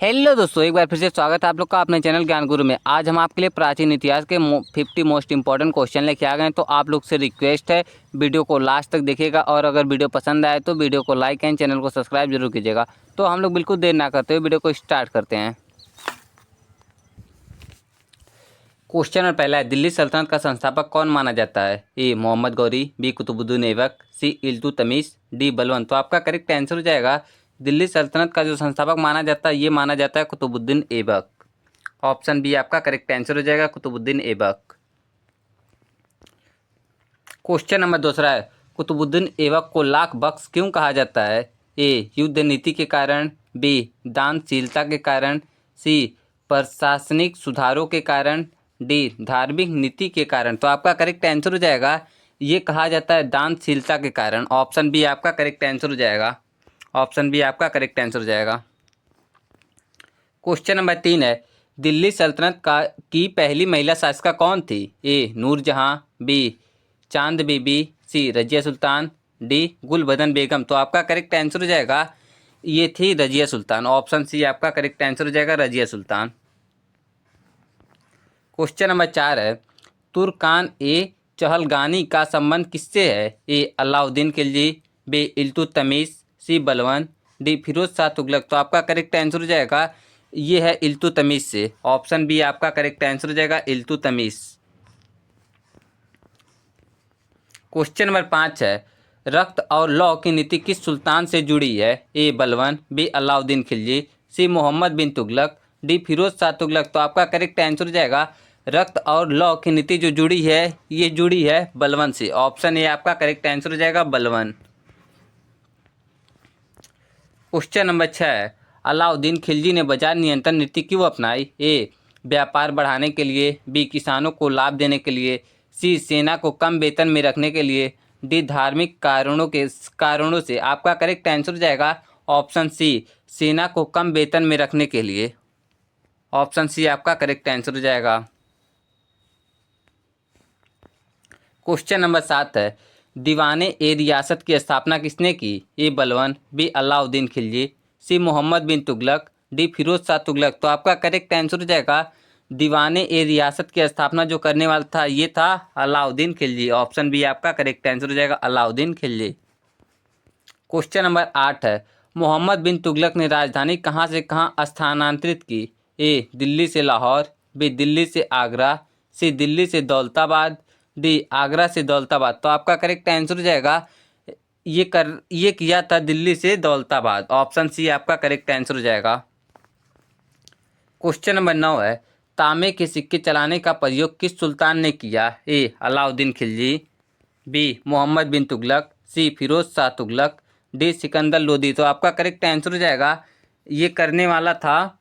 Hello दोस्तों, एक बार फिर से स्वागत है आप लोग का अपने चैनल ज्ञान गुरु में। आज हम आपके लिए प्राचीन इतिहास के 50 मोस्ट इंपॉर्टेंट क्वेश्चन लेके आ गए हैं। तो आप लोग से रिक्वेस्ट है, वीडियो को लास्ट तक देखिएगा और अगर वीडियो पसंद आए तो वीडियो को लाइक एंड चैनल को सब्सक्राइब जरूर कीजिएगा। तो हम लोग बिल्कुल देर ना करते हुए वीडियो को स्टार्ट करते हैं। क्वेश्चन नंबर पहला है, दिल्ली सल्तनत का संस्थापक कौन माना जाता है? ए मोहम्मद गौरी, बी कुतुबुद्दीन ऐबक, सी इल्तुतमिश, डी बलवंत। तो आपका करेक्ट आंसर हो जाएगा, दिल्ली सल्तनत का जो संस्थापक माना जाता है ये माना जाता है कुतुबुद्दीन ऐबक। ऑप्शन बी आपका करेक्ट आंसर हो जाएगा, कुतुबुद्दीन ऐबक। क्वेश्चन नंबर दूसरा है, कुतुबुद्दीन ऐबक को लाख बख्श क्यों कहा जाता है? ए युद्ध नीति के कारण, बी दानशीलता के कारण, सी प्रशासनिक सुधारों के कारण, डी धार्मिक नीति के कारण। तो आपका करेक्ट आंसर हो जाएगा, ये कहा जाता है दानशीलता के कारण। ऑप्शन बी आपका करेक्ट आंसर हो जाएगा। ऑप्शन बी आपका करेक्ट आंसर हो जाएगा। क्वेश्चन नंबर 3 है, दिल्ली सल्तनत का की पहली महिला शासिका कौन थी? ए नूरजहां, बी चांद बीबी, सी रजिया सुल्तान, डी गुलबदन बेगम। तो आपका करेक्ट आंसर हो जाएगा, ये थी रजिया सुल्तान। ऑप्शन सी आपका करेक्ट आंसर हो जाएगा, रजिया सुल्तान। क्वेश्चन नंबर 4 है, तुर्कान ए चहलगानी का संबंध किससे है? ए अलाउद्दीन खिलजी, बी इल्तुतमिश, सी बलवंत, डी फिरोज शाह तुगलक। तो आपका करेक्ट आंसर हो जाएगा, ये है इल्तुतमिश से। ऑप्शन बी आपका करेक्ट आंसर हो जाएगा, इल्तुतमिश। क्वेश्चन नंबर 5 है, रक्त और लौ की नीति किस सुल्तान से जुड़ी है? ए बलवंत, बी अलाउद्दीन खिलजी, सी मोहम्मद बिन तुगलक, डी फिरोज शाह तुगलक। तो आपका करेक्ट आंसर हो जाएगा, रक्त और लौ की नीति जो जुड़ी है ये जुड़ी है बलवंत से। ऑप्शन ए आपका करेक्ट आंसर हो जाएगा, बलवंत। क्वेश्चन नंबर 6 है, अलाउद्दीन खिलजी ने बाजार नियंत्रण नीति क्यों अपनाई? ए व्यापार बढ़ाने के लिए, बी किसानों को लाभ देने के लिए, सी सेना को कम वेतन में रखने के लिए, डी धार्मिक कारणों से। आपका करेक्ट आंसर हो जाएगा, ऑप्शन सी सेना को कम वेतन में रखने के लिए। ऑप्शन सी आपका करेक्ट आंसर हो जाएगा। क्वेश्चन नंबर 7 है, दीवाने ए रियासत की स्थापना किसने की? ए बलवंत, बी अलाउद्दीन खिलजी, सी मोहम्मद बिन तुगलक, डी फिरोज शाह तुगलक। तो आपका करेक्ट आंसर हो जाएगा, दीवाने ए रियासत की स्थापना जो करने वाला था ये था अलाउद्दीन खिलजी। ऑप्शन बी आपका करेक्ट आंसर हो जाएगा, अलाउद्दीन खिलजी। क्वेश्चन नंबर 8 है, मोहम्मद बिन तुगलक ने राजधानी कहाँ से कहाँ स्थानांतरित की? ए दिल्ली से लाहौर, बी दिल्ली से आगरा, सी दिल्ली से दौलताबाद, डी आगरा से दौलताबाद। तो आपका करेक्ट आंसर हो जाएगा, ये किया था दिल्ली से दौलताबाद। ऑप्शन सी आपका करेक्ट आंसर हो जाएगा। क्वेश्चन नंबर 9 है, तांबे के सिक्के चलाने का प्रयोग किस सुल्तान ने किया? ए अलाउद्दीन खिलजी, बी मोहम्मद बिन तुगलक, सी फिरोज शाह तुगलक, डी सिकंदर लोदी। तो आपका करेक्ट आंसर हो जाएगा, ये करने वाला था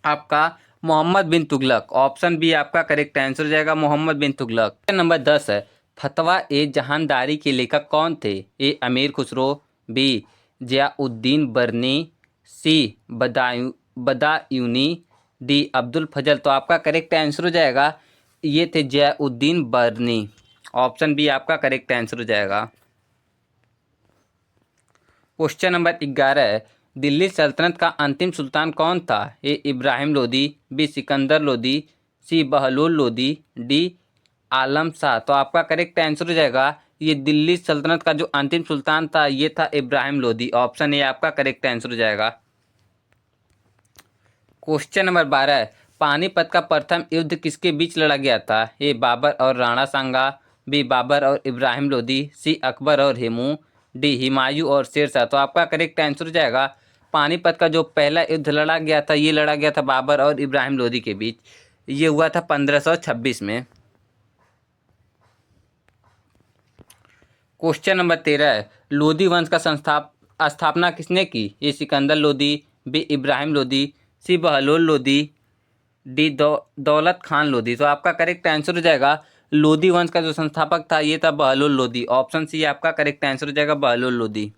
आपका मोहम्मद बिन तुगलक। ऑप्शन बी आपका करेक्ट आंसर हो जाएगा, मोहम्मद बिन तुगलक। क्वेश्चन नंबर 10 है, फतवा ए जहानदारी के लेखक कौन थे? ए अमीर खुसरो, बी जियाउद्दीन बरनी, सी बदायूनी, डी अब्दुल फजल। तो आपका करेक्ट आंसर हो जाएगा, ये थे जियाउद्दीन बरनी। ऑप्शन बी आपका करेक्ट आंसर हो जाएगा। क्वेश्चन नंबर 11 है, दिल्ली सल्तनत का अंतिम सुल्तान कौन था? ए इब्राहिम लोदी, बी सिकंदर लोदी, सी बहलोल लोदी, डी आलम शाह। तो आपका करेक्ट आंसर हो जाएगा, ये दिल्ली सल्तनत का जो अंतिम सुल्तान था ये था इब्राहिम लोदी। ऑप्शन ए आपका करेक्ट आंसर हो जाएगा। क्वेश्चन नंबर 12 है, पानीपत का प्रथम युद्ध किसके बीच लड़ा गया था? ए बाबर और राणा सांगा, बी बाबर और इब्राहिम लोदी, सी अकबर और हेमू, डी हुमायूं और शेरशाह। तो आपका करेक्ट आंसर हो जाएगा, पानीपत का जो पहला युद्ध लड़ा गया था ये लड़ा गया था बाबर और इब्राहिम लोदी के बीच। ये हुआ था 1526 में। क्वेश्चन नंबर 13 है, लोदी वंश का स्थापना किसने की? ए सिकंदर लोदी, बी इब्राहिम लोदी, सी बहलोल लोदी, डी दौलत खान लोदी। तो आपका करेक्ट आंसर हो जाएगा, लोदी वंश का जो संस्थापक था ये था बहलोल लोदी। ऑप्शन सी आपका करेक्ट आंसर हो जाएगा, बहलोल लोदी।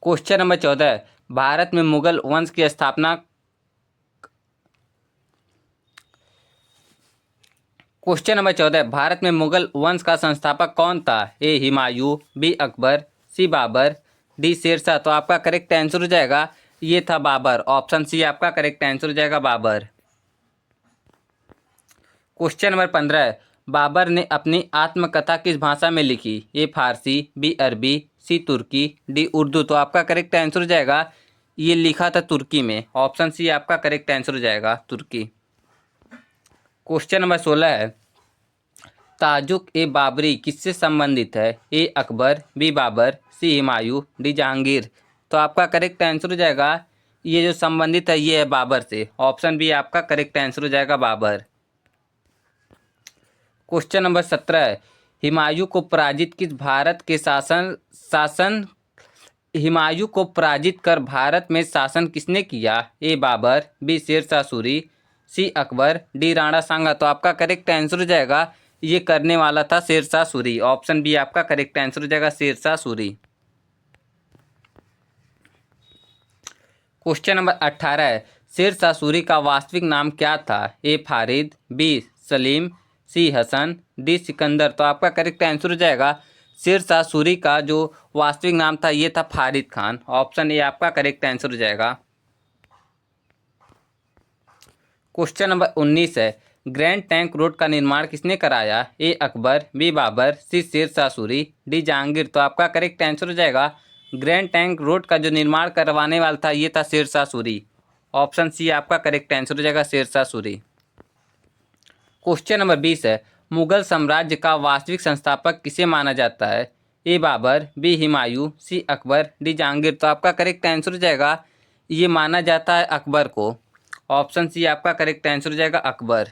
क्वेश्चन नंबर 14 है, भारत में मुगल वंश की स्थापना क्वेश्चन नंबर 14, भारत में मुगल वंश का संस्थापक कौन था? ए हुमायूं, बी अकबर, सी बाबर, डी शेरशाह। तो आपका करेक्ट आंसर हो जाएगा ये था बाबर। ऑप्शन सी आपका करेक्ट आंसर हो जाएगा बाबर। क्वेश्चन नंबर 15, बाबर ने अपनी आत्मकथा किस भाषा में लिखी? ए फारसी, बी अरबी, सी तुर्की, डी उर्दू। तो आपका करेक्ट आंसर हो जाएगा ये लिखा था तुर्की में। ऑप्शन सी आपका करेक्ट आंसर हो जाएगा तुर्की। क्वेश्चन नंबर 16 है, ताजुक ए बाबरी किससे संबंधित है? ए अकबर, बी बाबर, सी हुमायूं, डी जहांगीर। तो आपका करेक्ट आंसर हो जाएगा ये जो संबंधित है ये है बाबर से। ऑप्शन बी आपका करेक्ट आंसर हो जाएगा बाबर। क्वेश्चन नंबर 17 है, हुमायूं को पराजित किस भारत के शासन हुमायूं को पराजित कर भारत में शासन किसने किया? ए बाबर, बी शेरशाह सूरी, सी अकबर, डी राणा सांगा। तो आपका करेक्ट आंसर हो जाएगा ये करने वाला था शेरशाह सूरी। ऑप्शन बी आपका करेक्ट आंसर हो जाएगा शेरशाह सूरी। क्वेश्चन नंबर 18 है, शेरशाह सूरी का वास्तविक नाम क्या था? ए फारिद, बी सलीम, सी हसन, डी सिकंदर। तो आपका करेक्ट आंसर हो जाएगा शेरशाह सूरी का जो वास्तविक नाम था ये था फारिद खान। ऑप्शन ए आपका करेक्ट आंसर हो जाएगा। क्वेश्चन नंबर 19 है, ग्रैंड टैंक रोड का निर्माण किसने कराया? ए अकबर, बी बाबर, सी शेरशाह सूरी, डी जहांगीर। तो आपका करेक्ट आंसर हो जाएगा ग्रैंड टैंक रोड का जो निर्माण करवाने वाला था ये था शेरशाह सूरी। ऑप्शन सी आपका करेक्ट आंसर हो जाएगा शेरशाह सूरी। क्वेश्चन नंबर 20 है, मुगल साम्राज्य का वास्तविक संस्थापक किसे माना जाता है? ए बाबर, बी हुमायूं, सी अकबर, डी जहांगीर। तो आपका करेक्ट आंसर हो जाएगा ये माना जाता है अकबर को। ऑप्शन सी आपका करेक्ट आंसर हो जाएगा अकबर।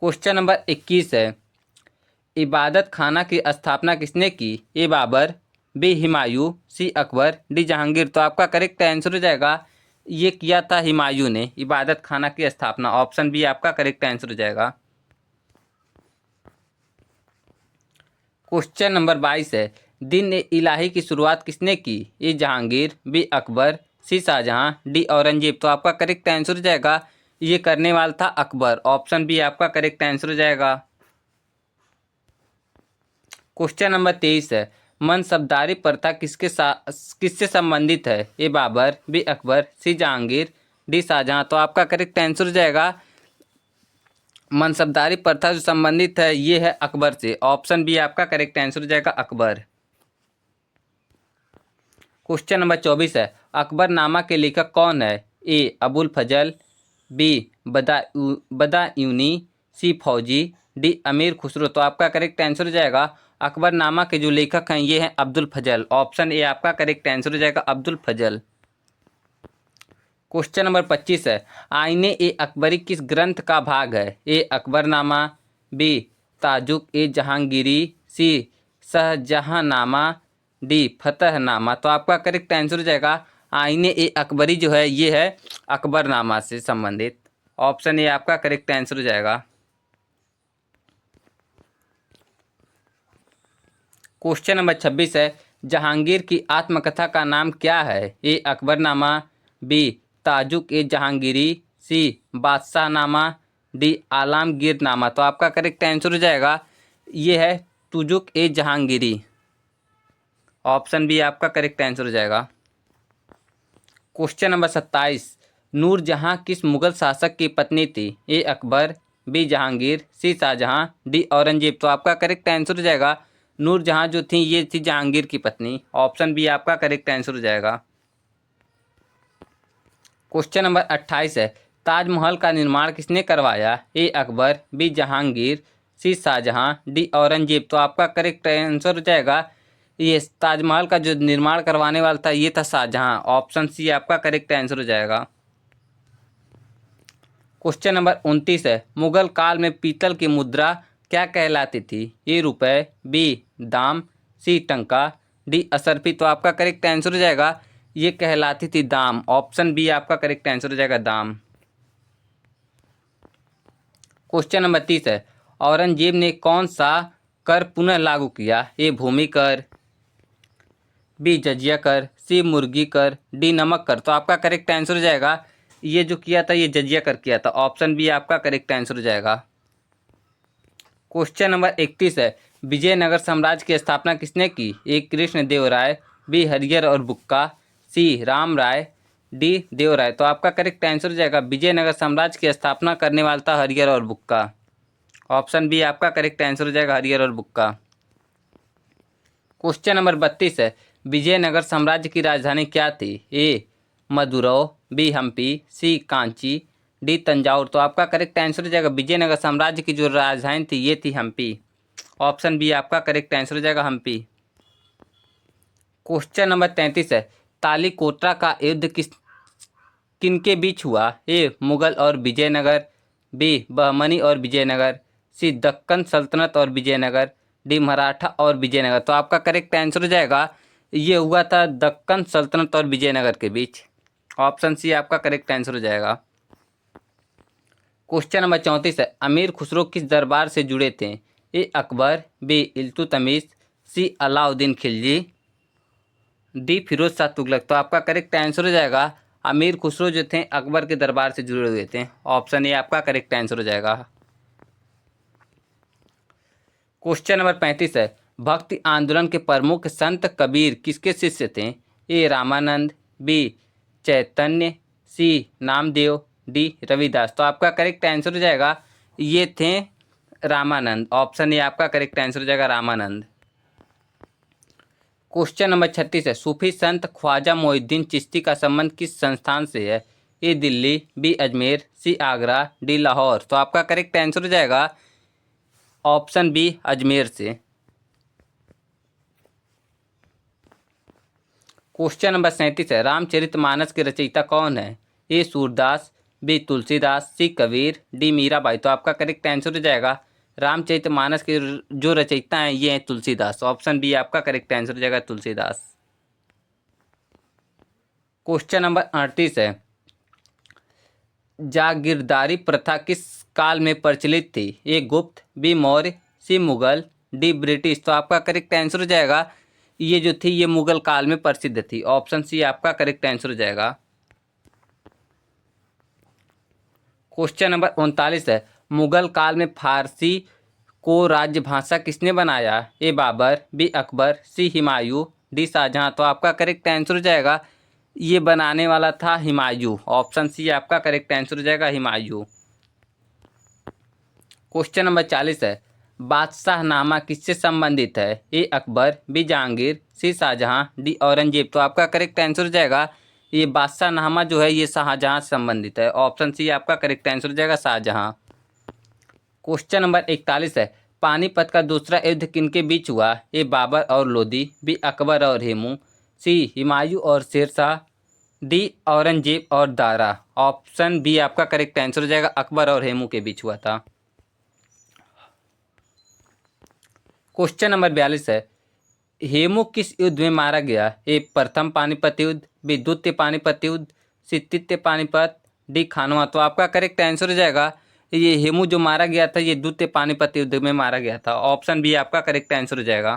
क्वेश्चन नंबर 21 है, इबादत खाना की स्थापना किसने की? ए बाबर, बी हुमायूं, सी अकबर, डी जहांगीर। तो आपका करेक्ट आंसर हो जाएगा ये किया था हुमायूं ने इबादत खाना की स्थापना। ऑप्शन बी आपका करेक्ट आंसर हो जाएगा। क्वेश्चन नंबर 22 है, दिन ए इलाही की शुरुआत किसने की? ए जहांगीर, बी अकबर, सी शाहजहां, डी औरंगजेब। तो आपका करेक्ट आंसर हो जाएगा ये करने वाला था अकबर। ऑप्शन बी आपका करेक्ट आंसर हो जाएगा। क्वेश्चन नंबर 23 है, मनसबदारी प्रथा किससे संबंधित है? ए बाबर, बी अकबर, सी जहांगीर, डी शाहजहां। तो आपका करेक्ट आंसर हो जाएगा मनसबदारी प्रथा जो संबंधित है ये है अकबर से। ऑप्शन बी आपका करेक्ट आंसर हो जाएगा अकबर। क्वेश्चन नंबर 24 है, अकबरनामा के लेखक कौन है? ए अबुल फजल, बी बदायूनी, सी फौजी, डी अमीर खुसरो। तो आपका करेक्ट आंसर हो जाएगा अकबरनामा के जो लेखक हैं ये हैं अब्दुल फजल। ऑप्शन ए आपका करेक्ट आंसर हो जाएगा अब्दुल फजल। क्वेश्चन नंबर 25 है, आईने ए अकबरी किस ग्रंथ का भाग है? ए अकबरनामा, बी ताजुक ए जहांगीरी, सी शाहजहांनामा, डी फतहनामा। तो आपका करेक्ट आंसर हो जाएगा आईने ए अकबरी जो है ये है अकबरनामा से संबंधित। ऑप्शन ए आपका करेक्ट आंसर हो जाएगा। क्वेश्चन नंबर 26 है, जहांगीर की आत्मकथा का नाम क्या है? ए अकबरनामा, बी ताजुक ए जहांगीरी, सी बादशाहनामा, डी आलमगीरनामा। तो आपका करेक्ट आंसर हो जाएगा ये है तुजुक ए जहांगीरी। ऑप्शन बी आपका करेक्ट आंसर हो जाएगा। क्वेश्चन नंबर 27, नूरजहां किस मुगल शासक की पत्नी थी? ए अकबर, बी जहांगीर, सी शाहजहां, डी औरंगजेब। तो आपका करेक्ट आंसर हो जाएगा नूरजहां जो थी ये थी जहांगीर की पत्नी। ऑप्शन बी आपका करेक्ट आंसर हो जाएगा। क्वेश्चन नंबर 28 है, ताजमहल का निर्माण किसने करवाया? ए अकबर, बी जहांगीर, सी शाहजहां, डी औरंगजेब। तो आपका करेक्ट आंसर हो जाएगा ये ताजमहल का जो निर्माण करवाने वाला था ये था शाहजहां। ऑप्शन सी आपका करेक्ट आंसर हो जाएगा। क्वेश्चन नंबर 29 है, मुगल काल में पीतल की मुद्रा क्या कहलाती थी? ए रुपए, बी दाम, सी टंका, डी असरफी। तो आपका करेक्ट आंसर हो जाएगा ये कहलाती थी दाम। ऑप्शन बी आपका करेक्ट आंसर हो जाएगा दाम। क्वेश्चन नंबर 30 है, औरंगजेब ने कौन सा कर पुनः लागू किया? ए भूमि कर, बी जजिया कर, सी मुर्गी कर, डी नमक कर। तो आपका करेक्ट आंसर हो जाएगा ये जो किया था ये जजिया कर किया था। ऑप्शन बी आपका करेक्ट आंसर हो जाएगा। क्वेश्चन नंबर 31 है, विजयनगर साम्राज्य की स्थापना किसने की? ए कृष्ण देव राय, बी हरिहर और बुक्का, सी राम राय, डी देव राय। तो आपका करेक्ट आंसर हो जाएगा विजयनगर साम्राज्य की स्थापना करने वाला था हरिहर और बुक्का। ऑप्शन बी आपका करेक्ट आंसर हो जाएगा हरिहर और बुक्का। क्वेश्चन नंबर 32 है, विजयनगर साम्राज्य की राजधानी क्या थी? ए मदुरै, बी हम्पी, सी कांची, डी तंजावुर। तो आपका करेक्ट आंसर हो जाएगा विजयनगर साम्राज्य की जो राजधानी थी ये थी हम्पी। ऑप्शन बी आपका करेक्ट आंसर हो जाएगा हम्पी। क्वेश्चन नंबर 33 है, तालीकोटा का युद्ध किनके बीच हुआ? ए मुगल और विजयनगर, बी बहमनी और विजयनगर, सी दक्कन सल्तनत और विजयनगर, डी मराठा और विजयनगर। तो आपका करेक्ट आंसर हो जाएगा ये हुआ था दक्कन सल्तनत और विजयनगर के बीच। ऑप्शन सी आपका करेक्ट आंसर हो जाएगा। क्वेश्चन नंबर 34 है, अमीर खुसरो किस दरबार से जुड़े थे? ए अकबर, बी इल्तुतमिश, सी अलाउद्दीन खिलजी, डी फिरोज शाह तुगलक। तो आपका करेक्ट आंसर हो जाएगा अमीर खुसरो जो थे अकबर के दरबार से जुड़े हुए थे। ऑप्शन ए आपका करेक्ट आंसर हो जाएगा। क्वेश्चन नंबर 35 है, भक्ति आंदोलन के प्रमुख संत कबीर किसके शिष्य थे? ए रामानंद, बी चैतन्य, सी नामदेव, डी रविदास। तो आपका करेक्ट आंसर हो जाएगा ये थे रामानंद। ऑप्शन ए आपका करेक्ट आंसर हो जाएगा रामानंद। क्वेश्चन नंबर 36 है, सूफी संत ख्वाजा मोइनुद्दीन चिश्ती का संबंध किस संस्थान से है? ए दिल्ली, बी अजमेर, सी आगरा, डी लाहौर। तो आपका करेक्ट आंसर हो जाएगा ऑप्शन बी अजमेर से। क्वेश्चन नंबर 37 है, रामचरितमानस के रचयिता कौन है? ए सूरदास, बी तुलसीदास, सी कबीर, डी मीराबाई। तो आपका करेक्ट आंसर हो जाएगा रामचरितमानस के जो रचयिता हैं ये हैं तुलसीदास। ऑप्शन बी आपका करेक्ट आंसर हो जाएगा तुलसीदास। क्वेश्चन नंबर 38 है, जागीरदारी प्रथा किस काल में प्रचलित थी? ए गुप्त, बी मौर्य, सी मुगल, डी ब्रिटिश। तो आपका करेक्ट आंसर हो जाएगा ये जो थी ये मुगल काल में प्रसिद्ध थी। ऑप्शन सी आपका करेक्ट आंसर हो जाएगा। क्वेश्चन नंबर 39 है, मुगल काल में फारसी को राजभाषा किसने बनाया? ए बाबर, बी अकबर, सी हुमायूं, डी शाहजहां। तो आपका करेक्ट आंसर हो जाएगा ये बनाने वाला था हुमायूं। ऑप्शन सी आपका करेक्ट आंसर हो जाएगा हुमायूं। क्वेश्चन नंबर 40 है, बादशाहनामा किससे संबंधित है? ए अकबर, बी जहांगीर, सी शाहजहां, डी औरंगजेब। तो आपका करेक्ट आंसर हो जाएगा ये बादशाहनामा जो है ये शाहजहां से संबंधित है। ऑप्शन सी आपका करेक्ट आंसर हो जाएगा शाहजहां। क्वेश्चन नंबर 41 है, पानीपत का दूसरा युद्ध किनके बीच हुआ? ए बाबर और लोदी, बी अकबर और हेमू, सी हुमायूं और शेरशाह, डी औरंगजेब और दारा। ऑप्शन बी आपका करेक्ट आंसर हो जाएगा अकबर और हेमू के बीच हुआ था। क्वेश्चन नंबर 42 है, हेमू किस युद्ध में मारा गया? ए प्रथम पानीपत युद्ध, बी द्वितीय पानीपत युद्ध, सी तृतीय पानीपत, डी खानवा। तो आपका करेक्ट आंसर हो जाएगा ये हेमू जो मारा गया था ये द्वितीय पानीपत युद्ध में मारा गया था। ऑप्शन बी आपका करेक्ट आंसर हो जाएगा।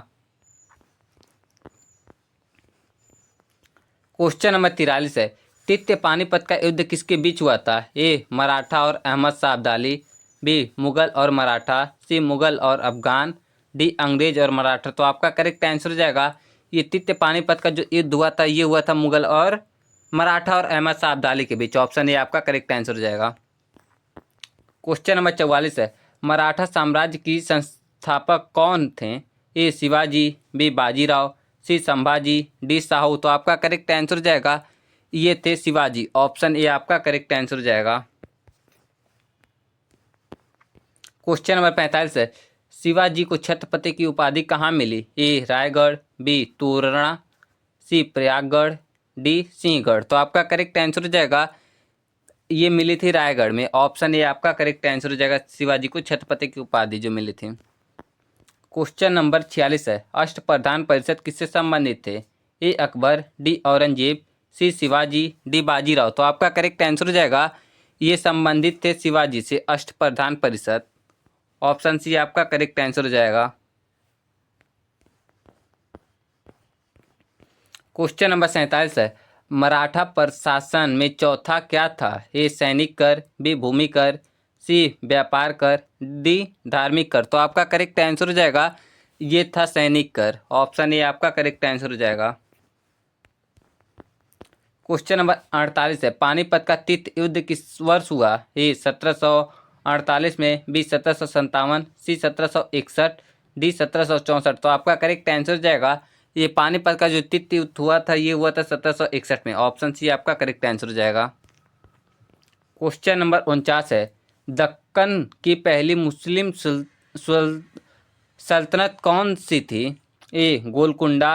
क्वेश्चन नंबर 43 है, तृतीय पानीपत का युद्ध किसके बीच हुआ था? ए मराठा और अहमद शाह अब्दाली, बी मुगल और मराठा, सी मुगल और अफगान, डी अंग्रेज और मराठा। तो आपका करेक्ट आंसर हो जाएगा ये तृतीय पानीपत का जो युद्ध हुआ था ये हुआ था मुगल और मराठा और अहमद शाह अब्दाली के बीच। ऑप्शन ए आपका करेक्ट आंसर हो जाएगा। क्वेश्चन नंबर 44 है, मराठा साम्राज्य की संस्थापक कौन थे? ए शिवाजी, बी बाजीराव, सी संभाजी, डी साहू। तो आपका करेक्ट आंसर हो जाएगा ये थे शिवाजी। ऑप्शन ए आपका करेक्ट आंसर हो जाएगा। क्वेश्चन नंबर 45 है, शिवाजी को छत्रपति की उपाधि कहाँ मिली? ए रायगढ़, बी तोरना, सी प्रयागगढ़, डी सिंहगढ़। तो आपका करेक्ट आंसर हो जाएगा ये मिली थी रायगढ़ में। ऑप्शन ए आपका करेक्ट आंसर हो जाएगा शिवाजी को छत्रपति की उपाधि जो मिली थी। क्वेश्चन नंबर 46 है, अष्टप्रधान परिषद किससे संबंधित थे? ए अकबर, डी औरंगजेब, सी शिवाजी, डी बाजीराव। तो आपका करेक्ट आंसर हो जाएगा ये संबंधित थे शिवाजी से अष्टप्रधान परिषद। ऑप्शन सी आपका करेक्ट आंसर हो जाएगा। क्वेश्चन नंबर 47 है, मराठा प्रशासन में चौथा क्या था? ए सैनिक कर, बी भूमि कर, सी व्यापार कर, डी धार्मिक कर। तो आपका करेक्ट आंसर हो जाएगा ये था सैनिक कर। ऑप्शन ए आपका करेक्ट आंसर हो जाएगा। क्वेश्चन नंबर 48 है, पानीपत का तीत युद्ध किस वर्ष हुआ? ए 1748 में, बी 1757, सी 1761, डी 1764। तो आपका करेक्ट आंसर हो जाएगा ये पानीपत का जो तीत युद्ध हुआ था ये हुआ था 1761 में। ऑप्शन सी आपका करेक्ट आंसर हो जाएगा। क्वेश्चन नंबर 49 है, दक्कन की पहली मुस्लिम सल्तनत कौन सी थी? ए गोलकुंडा,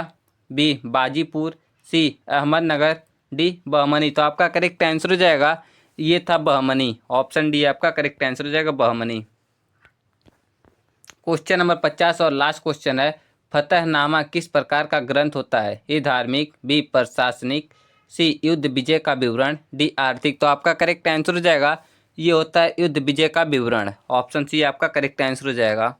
बी बाजीपुर, सी अहमदनगर, डी बहमनी। तो आपका करेक्ट आंसर हो जाएगा ये था बहमनी। ऑप्शन डी आपका करेक्ट आंसर हो जाएगा बहमनी। क्वेश्चन नंबर 50 और लास्ट क्वेश्चन है, फतहनामा किस प्रकार का ग्रंथ होता है? ए धार्मिक, बी प्रशासनिक, सी युद्ध विजय का विवरण, डी आर्थिक। तो आपका करेक्ट आंसर हो जाएगा ये होता है युद्ध विजय का विवरण। ऑप्शन सी आपका करेक्ट आंसर हो जाएगा।